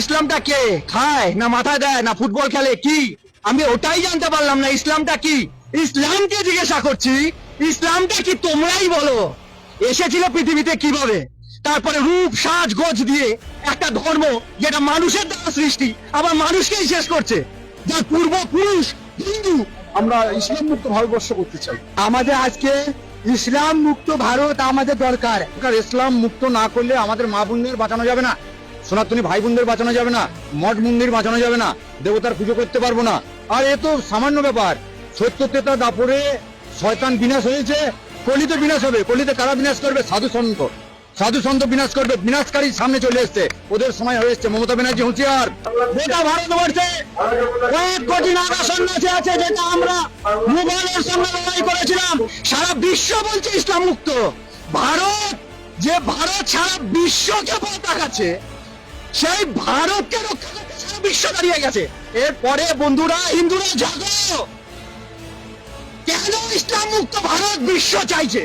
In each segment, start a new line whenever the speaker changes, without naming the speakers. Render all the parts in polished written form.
ইসলামটা কে খায় না মাথা দেয় না ফুটবল খেলে কি? আমি ওটাই জানতে পারলাম না ইসলামটা কি। ইসলামকে জিজ্ঞাসা করছি, ইসলামটা কি তোমরাই বলো। এসেছিল পৃথিবীতে কিভাবে, তারপরে রূপ সাজ গোজ দিয়ে একটা ধর্ম যেটা মানুষের দ্বারা সৃষ্টি আবার মানুষকেই শেষ করছে, যার পূর্বপুরুষ হিন্দু।
আমরা ইসলাম মুক্ত ভারতবর্ষ করতে চাই।
আমাদের আজকে ইসলাম মুক্ত ভারত আমাদের দরকার।
ইসলাম মুক্ত না করলে আমাদের মা বোনদের বাঁচানো যাবে না, সনাতনী ভাই বোনদের বাঁচানো যাবে না, মঠ মন্দির বাঁচানো যাবে না, দেবতার পুজো করতে পারবো না। আর এ তো সামান্য ব্যাপার। সত্য তেতা দাপরে শয়তান বিনাশ হয়েছে, কলিতে বিনাশ হবে। কলিতে কারা বিনাশ করবে? সাধু সন্ত। সাধু সন্ত বিনাশ করবে। বিনাশকারী সামনে চলে এসছে, ওদের সময় হয়ে এসছে। মমতা ব্যানার্জি হুঁশিয়ার। গোটা ভারতবর্ষে কয়েক কোটি নাগা সন্ন্যাসী আছে, যেটা আমরা মুঘলের সঙ্গে লড়াই করেছিলাম। সারা বিশ্ব বলছে ইসলাম মুক্ত ভারত। যে ভারত সারা বিশ্বকে পথ দেখাচ্ছে, সেই ভারতকে রক্ষা করতে সারা বিশ্ব দাঁড়িয়ে গেছে। এরপরে বন্ধুরা, হিন্দুরা জাগো, কেন ইসলাম মুক্ত ভারত বিশ্ব চাইছে?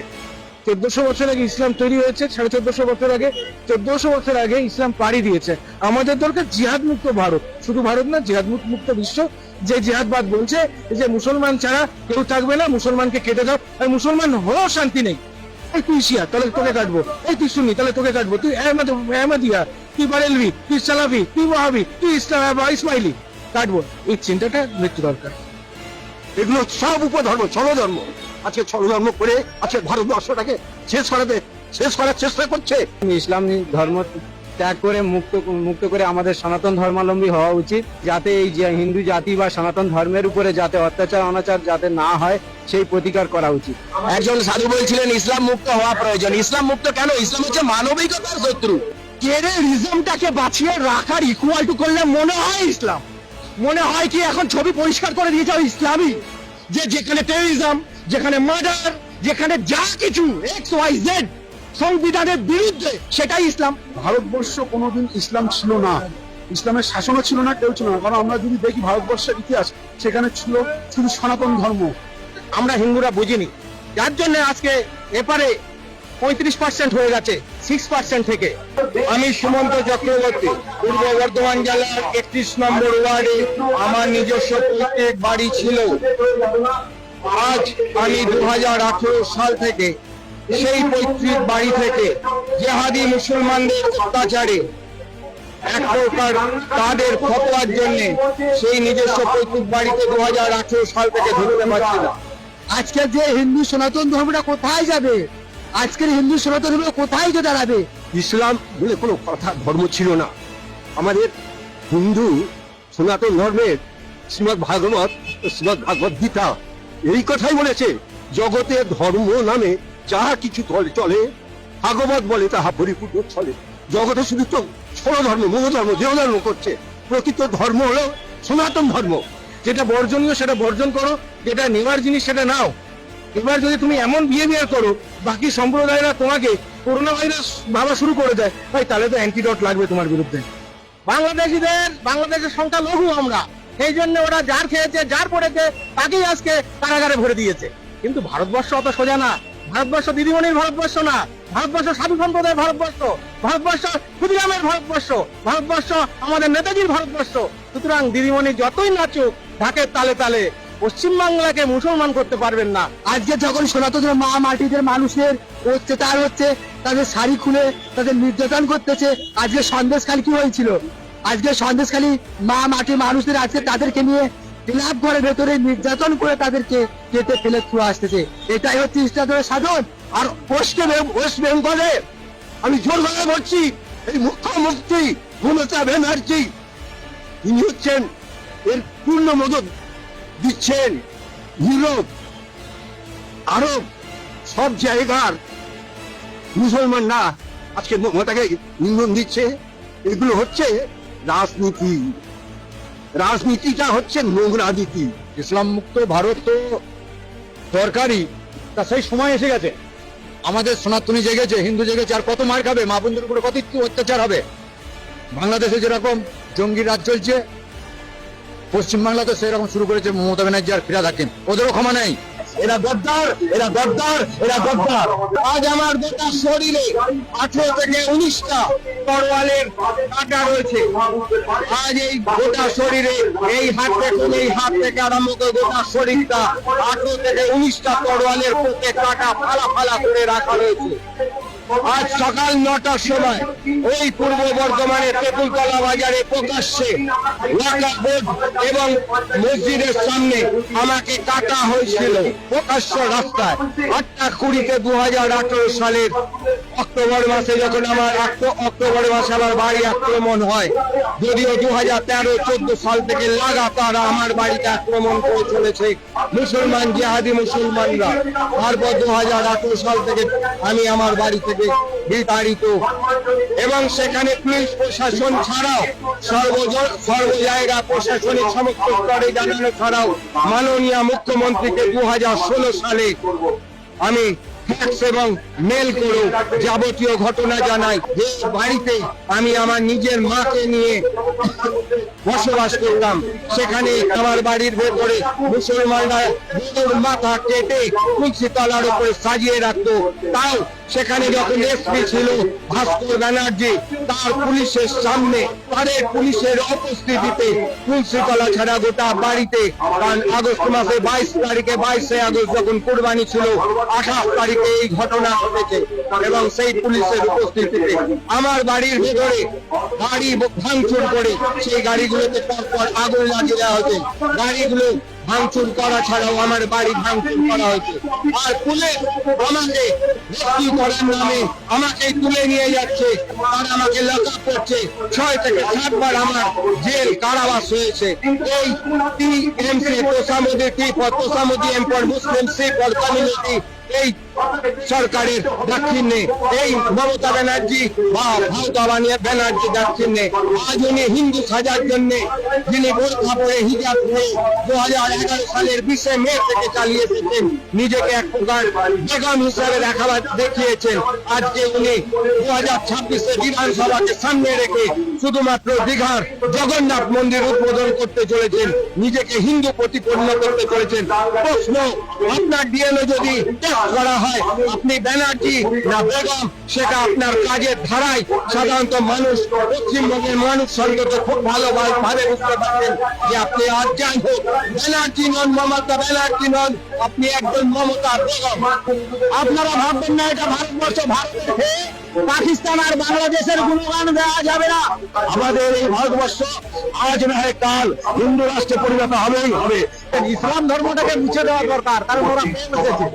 1400 বছর আগে ইসলাম তৈরি হয়েছে, 1450 বছর আগে, 1400 বছর আগে ইসলাম পাড়ি দিয়েছে। আমাদের দরকার জিহাদ মুক্ত ভারত, শুধু ভারত না, জিহাদ মুক্ত বিশ্ব। যে জিহাদবাদ বলছে যে মুসলমান ছাড়া কেউ থাকবে না, মুসলমানকে কেটে দাও, আর মুসলমান হলেও শান্তি নেই। এই তুই শিয়া, তাহলে তোকে কাটবো। এই তুই সুন্নি, তাহলে তোকে কাটবো। তুই আহমদিয়া, তুই বারেলভি, তুই সালাফি, তুই ওয়াহাবি, তুই ইসমাইলি, কাটবো। এই চিন্তাটা মৃত্যু দরকার।
এগুলো সব উপধর্ম, ছলধর্ম। আজকে ছলধর্ম করে আজকে ভারতবর্ষটাকে শেষ করার চেষ্টা করছে।
ইসলাম ধর্ম ত্যাগ করে মুক্ত করে আমাদের সনাতন ধর্মাবলম্বী হওয়া উচিত, যাতে এই যে হিন্দু জাতি বা সনাতন ধর্মের উপরে যাতে অত্যাচার অনাচার যাতে না হয় সেই প্রতিকার করা উচিত।
একজন সাধু বলছিলেন ইসলাম মুক্ত হওয়া প্রয়োজন। ইসলাম মুক্ত কেন? ইসলাম হচ্ছে মানবিকতার শত্রু। টেররিজমটাকে বাঁচিয়ে রাখার ইকুয়াল টু করলে মনে হয় ইসলাম। মনে হয় কি এখন ছবি পরিষ্কার করে দিয়েছে ইসলামই, যে যেখানে টেররিজম, যেখানে মার্ডার, যেখানে যা কিছু XYZ সংবিধানের বিরুদ্ধে, সেটাই ইসলাম।
ভারতবর্ষ কোনোদিন ইসলাম ছিল না, ইসলামের শাসনও ছিল না, কেউ ছিল না। কারণ আমরা যদি দেখি ভারতবর্ষের ইতিহাস, সেখানে ছিল শুধু সনাতন ধর্ম।
আমরা হিন্দুরা বুঝিনি, যার জন্য আজকে এপারে 35% হয়ে গেছে 6% থেকে। আমি সুমন্ত চক্রবর্তী, পূর্ব বর্ধমান জেলার 31 নম্বর ওয়ার্ডে আমার নিজস্ব প্রত্যেক বাড়ি ছিল। আজ আমি 2018 সাল থেকে সেই পৈতৃক বাড়ি থেকে জেহাদি মুসলমানদের অত্যাচারে এক প্রকার তাদের ফতোয়ার জন্য সেই নিজস্ব পৈতৃক বাড়িতে 2018 সাল থেকে ঢুকতে পারছি না। আজকের যে হিন্দু সনাতন ধর্মটা কোথায় যাবে? আজকের হিন্দু সনাতন ধর্ম কোথায় যে দাঁড়াবে? ইসলাম বলে কোনো কথা ধর্ম ছিল না। আমাদের হিন্দু সনাতন ধর্মের শ্রীমদ্ ভাগবত, শ্রীমদ্ ভাগবত গীতা এই কথাই বলেছে, জগতের ধর্ম নামে যাহা কিছু চলে, ভাগবত বলে তাহা পরিপূর্ণ চলে। জগতে শুধু তো ষড়ধর্ম, মনোধর্ম, দেহধর্ম করছে। প্রকৃত ধর্ম হলো সনাতন ধর্ম। যেটা বর্জনীয় সেটা বর্জন করো, যেটা নেওয়ার জিনিস সেটা নাও। এবার যদি তুমি এমন বিহেভিয়ার করো, বাকি সম্প্রদায়রা তোমাকে করোনা ভাইরাস ভাবা শুরু করে দেয়, ভাই তাহলে তো অ্যান্টিডট লাগবে তোমার বিরুদ্ধে। বাংলাদেশের সংখ্যা লঘু আমরা, এই জন্য ওরা যার খেয়েছে যার পড়েছে তাকেই আজকে কারাগারে ভরে দিয়েছে। কিন্তু ভারতবর্ষ অত সোজা না। ভারতবর্ষ দিদিমণির ভারতবর্ষ না, ভারতবর্ষ সাধু সম্প্রদায়ের ভারতবর্ষ, ভারতবর্ষ ক্ষুদিরামের ভারতবর্ষ, ভারতবর্ষ আমাদের নেতাজির ভারতবর্ষ। সুতরাং দিদিমণি যতই নাচুক ঢাকের তালে তালে পশ্চিমবাংলাকে মুসলমান করতে পারবেন না। আজকে যখন সনাতন মা মাটিদের মানুষের অত্যাচার হচ্ছে, তাদের শাড়ি খুলে তাদের নির্যাতন করতেছে। আজকে সন্দেশখালী কি হয়েছিল? আজকে সন্দেশখালী মা মাটির মানুষদের আজকে তাদেরকে নিয়ে ক্লাব ঘরের ভেতরে নির্যাতন করে তাদেরকে কেটে ফেলে ছুঁড়ে আসতেছে। এটাই হচ্ছে ইসলামের সাধন। আর ওয়েস্ট বেঙ্গলে আমি জোর গলায় বলছি, এই মুখ্যমন্ত্রী মমতা ব্যানার্জি তিনি হচ্ছেন এর পূর্ণ মদত দিচ্ছেন। ইউরোপ, আরব সব জায়গার মুসলমানরা আজকে মমতাকে ইন্ধন দিচ্ছে। এগুলো হচ্ছে রাজনীতি। রাজনীতিটা হচ্ছে নোংরা নীতি।
ইসলাম মুক্ত ভারত তো দরকারই, তা সেই সময় এসে গেছে। আমাদের সনাতনী জেগেছে, হিন্দু জেগেছে, আর কত মার খাবে? মা বোনদের উপরে কত অত্যাচার হবে? বাংলাদেশে যেরকম জঙ্গি রাজ চলছে, পশ্চিমবাংলাতে সেরকম শুরু করেছে মমতা ব্যানার্জি আর ফিরাদ হাকিম। ওদেরও ক্ষমা নেই।
এরা গদ্দার, এরা গদ্দার, এরা গদ্দার। আজ আমার গোটা শরীরে 18 থেকে 19টা তরোয়ালের কাঁটা রয়েছে। আজ এই গোটা শরীরে এই হাত থেকে আরম্ভ করে গোটা শরীরটা 18 থেকে 19টা তরোয়ালের পোকে কাঁটা ফালা ফালা করে রাখা রয়েছে। আজ সকাল 9টার সময় ওই পূর্ব বর্ধমানের তেঁতুলতলা বাজারে প্রকাশ্যে ওয়াকফ বোর্ড এবং মসজিদের সামনে আমাকে কাটা হয়েছিল প্রকাশ্য রাস্তায়। 8টা 2018 সালের অক্টোবর মাসে যখন অক্টোবর মাসে আমার বাড়ি আক্রমণ হয়। যদিও 2013-14 সাল থেকে লাগাতার আমার বাড়িতে আক্রমণ করে চলেছে মুসলমান জিহাদি মুসলমানরা। তারপর 2018 সাল থেকে আমি আমার বাড়ি থেকে বিতাড়িত এবং সেখানে পুলিশ প্রশাসন ছাড়াও সর্ব জায়গা প্রশাসনিক সমস্ত স্তরে জানানো ছাড়াও মাননীয় মুখ্যমন্ত্রীকে 2016 সালে আমি ফ্যাক্স এবং মেল করে যাবতীয় ঘটনা জানাই যে বাড়িতে আমি আমার নিজের মাকে নিয়ে বসবাস করতাম। সেখানে আমার বাড়ির ভেতরে মুসলমানরা গরুর মাথা কেটে তুলসী তলার উপরে সাজিয়ে রাখতো। তাও সেখানে যখন এসপি ছিল ভাস্কর ব্যানার্জি, তার পুলিশের সামনে তাদের পুলিশের উপস্থিতিতে তুলসীতলা ছাড়া গোটা বাড়িতে, কারণ আগস্ট মাসে 22 আগস্ট যখন কুরবানি ছিল, 28 তারিখে এই ঘটনা ঘটেছে এবং সেই পুলিশের উপস্থিতিতে আমার বাড়ির ভেতরে গাড়ি ভাঙচুর করে সেই গাড়িগুলোতে পরপর আগুন লাগিয়ে দেওয়া হয়েছে। গাড়িগুলো ভাঙচুর করা ছাড়াও আমার বাড়ি ভাঙচুর করা হয়েছে। আর পুলিশ আমাকে রেস্কিউ করার নামে আমাকে তুলে নিয়ে যাচ্ছে, আর আমাকে লক আপ করছে। 6 থেকে 7 বার আমার জেল কারাবাস হয়েছে। এই টিএমসি তোষামুদ্দি এম্পায়ার মুসলিম সিপল কমিউনিটি এই সরকারের দাক্ষিণ্যে, এই মমতা ব্যানার্জি বা মমতা ব্যানার্জি দাক্ষিণ্যে আজ উনি হিন্দু সাজার জন্য যিনি বোরখা পরে হিজাব পরে 2011 সালের 20 মে থেকে চালিয়ে এসেছেন, নিজেকে এক প্রকার বেগম হিসাবে দেখিয়েছেন। আজকে উনি 2026 বিধানসভাকে সামনে রেখে শুধুমাত্র দীঘার জগন্নাথ মন্দির উদ্বোধন করতে চলেছেন, নিজেকে হিন্দু প্রতিপন্ন করতে চলেছেন। প্রশ্ন, আপনার ডিএনএ যদি করা হয় আপনি ব্যানার্জি না বেগম, সেটা আপনার কাজের ধারায় সাধারণত মানুষ, পশ্চিমবঙ্গের মানুষ সঙ্গত খুব ভালোভাবে বুঝতে পারছেন যে আপনি আর যাই হোক ব্যানার্জি নন, মমতা ব্যানার্জি নন, আপনি একজন মমতা বেগম। আপনারা ভাববেন না এটা ভারতবর্ষ, ভারতের হয়ে পাকিস্তান আর বাংলাদেশের গুণগান দেওয়া যাবে না। আমাদের এই ভারতবর্ষ আজ না হয় কাল হিন্দু রাষ্ট্রে পরিণত হবেই হবে। ইসলাম ধর্মটাকে মুছে দেওয়া দরকার, কারণ ওরা বসেছে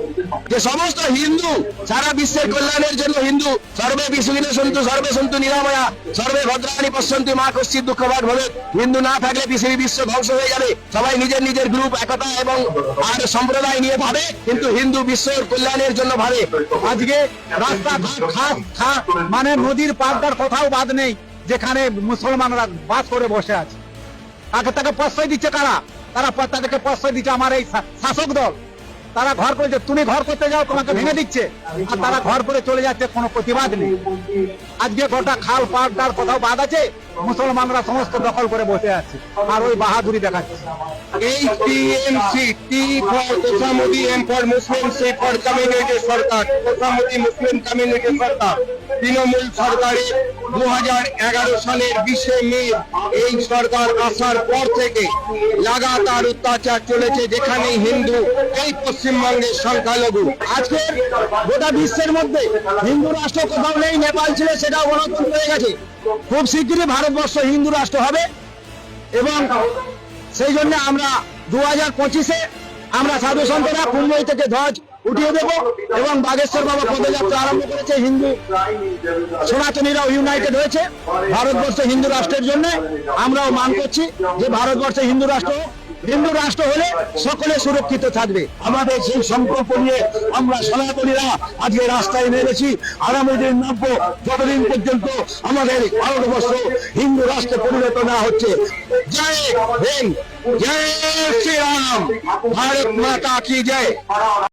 যে সমস্ত হিন্দু সারা বিশ্বের কল্যাণের জন্য হিন্দু সর্বে বিশ্বজিনে সন্তু সর্বে সন্তু নিরাময়া সর্বে ভদ্রাণী পশ্যন্তু মা কশ্চিৎ দুঃখভাগ ভবেৎ। হিন্দু না থাকলে পৃথিবী বিশ্ব ধ্বংস হয়ে যাবে। সবাই নিজের নিজের গ্রুপ একতা এবং আর সম্প্রদায় নিয়ে ভাবে, কিন্তু হিন্দু বিশ্বের কল্যাণের জন্য ভাবে। আজকে রাস্তাঘাট মানে নদীর পাড়টার কোথাও বাদ নেই যেখানে মুসলমানরা বাস করে বসে আছে। তাকে প্রশ্রয় দিচ্ছে কারা? তাদেরকে প্রশ্রয় দিচ্ছে আমার এই শাসক দল। তারা ঘর করেছে, তুমি ঘর করতে যাও তোমাকে ভেঙে দিচ্ছে, আর তারা ঘর করে চলে যাচ্ছে, কোনো প্রতিবাদ নেই। আজকে গোটা খাল পাড়টার কোথাও বাদ আছে, মুসলমানরা সমস্ত দখল করে বসে আছে আর ওই বাহাদুরি দেখাচ্ছে। এই টিএমসি, টি ফর তোষামুদ্দি M for Muslim, C for community সরকার, তোষামুদ্দি মুসলিম কমিউনিটি সরকার, তৃণমূল সরকারের 2011 সালের 20 মে এই সরকার আসার পর থেকে লাগাতার অত্যাচার চলেছে, যেখানে হিন্দু এই পশ্চিমবঙ্গের সংখ্যালঘু। আজকে গোটা বিশ্বের মধ্যে হিন্দু রাষ্ট্র কোথাও নেই, নেপাল ছিল সেটাও গণতন্ত্র হয়ে গেছে। খুব শীঘ্রই ভারতবর্ষ হিন্দু রাষ্ট্র হবে এবং সেই জন্য আমরা 2025-এ আমরা সাধু সন্তরা কুম্ভই থেকে ধ্বজ উঠিয়ে দেব এবং বাগেশ্বর বাবা পদযাত্রা আরম্ভ করেছে। হিন্দু সনাতনীরাও ইউনাইটেড হয়েছে ভারতবর্ষে হিন্দু রাষ্ট্রের জন্য। আমরাও মান করছি যে ভারতবর্ষে হিন্দু রাষ্ট্র হলে সকলে সুরক্ষিত থাকবে। আমাদের সেই সংকল্প নিয়ে আমরা সনাতনীরা আজকে রাস্তায় নেমেছি। আগামী দিন নামবো যতদিন পর্যন্ত আমাদের ভারতবর্ষ হিন্দু রাষ্ট্রে পরিণত না হচ্ছে। জয় হিন্দ, জয় শ্রীরাম, ভারত মাতা কি জয়।